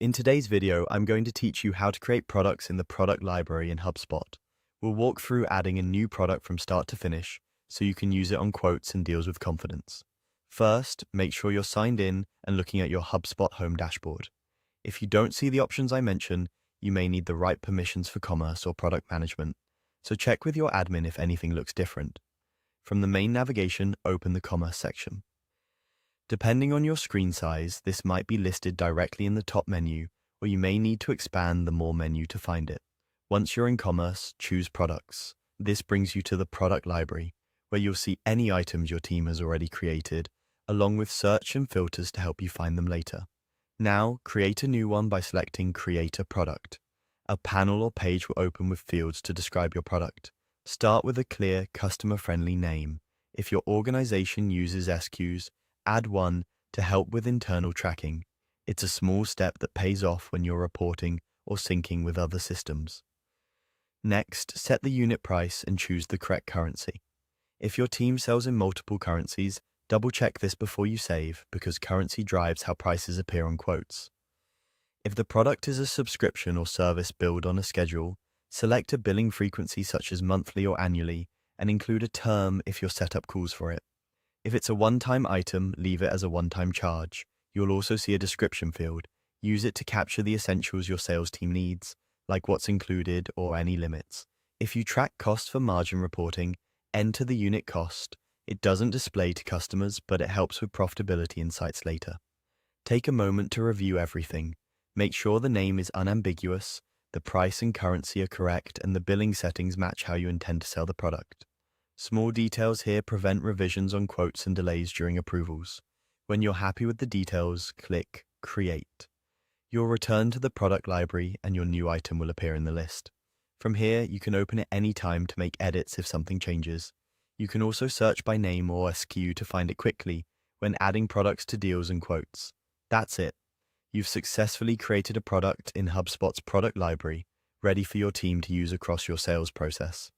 In today's video, I'm going to teach you how to create products in the product library in HubSpot. We'll walk through adding a new product from start to finish so you can use it on quotes and deals with confidence. First, make sure you're signed in and looking at your HubSpot home dashboard. If you don't see the options I mentioned, you may need the right permissions for commerce or product management, so check with your admin if anything looks different. From the main navigation, open the commerce section. Depending on your screen size, this might be listed directly in the top menu, or you may need to expand the More menu to find it. Once you're in Commerce, choose Products. This brings you to the Product Library, where you'll see any items your team has already created, along with search and filters to help you find them later. Now, create a new one by selecting Create a Product. A panel or page will open with fields to describe your product. Start with a clear, customer-friendly name. If your organization uses SQs, add one to help with internal tracking. It's a small step that pays off when you're reporting or syncing with other systems. Next, set the unit price and choose the correct currency. If your team sells in multiple currencies, double-check this before you save because currency drives how prices appear on quotes. If the product is a subscription or service billed on a schedule, select a billing frequency such as monthly or annually and include a term if your setup calls for it. If it's a one-time item, leave it as a one-time charge. You'll also see a description field. Use it to capture the essentials your sales team needs, like what's included or any limits. If you track costs for margin reporting, enter the unit cost. It doesn't display to customers, but it helps with profitability insights later. Take a moment to review everything. Make sure the name is unambiguous, the price and currency are correct, and the billing settings match how you intend to sell the product. Small details here prevent revisions on quotes and delays during approvals. When you're happy with the details, click Create. You'll return to the product library and your new item will appear in the list. From here, you can open it any time to make edits if something changes. You can also search by name or SKU to find it quickly when adding products to deals and quotes. That's it. You've successfully created a product in HubSpot's product library, ready for your team to use across your sales process.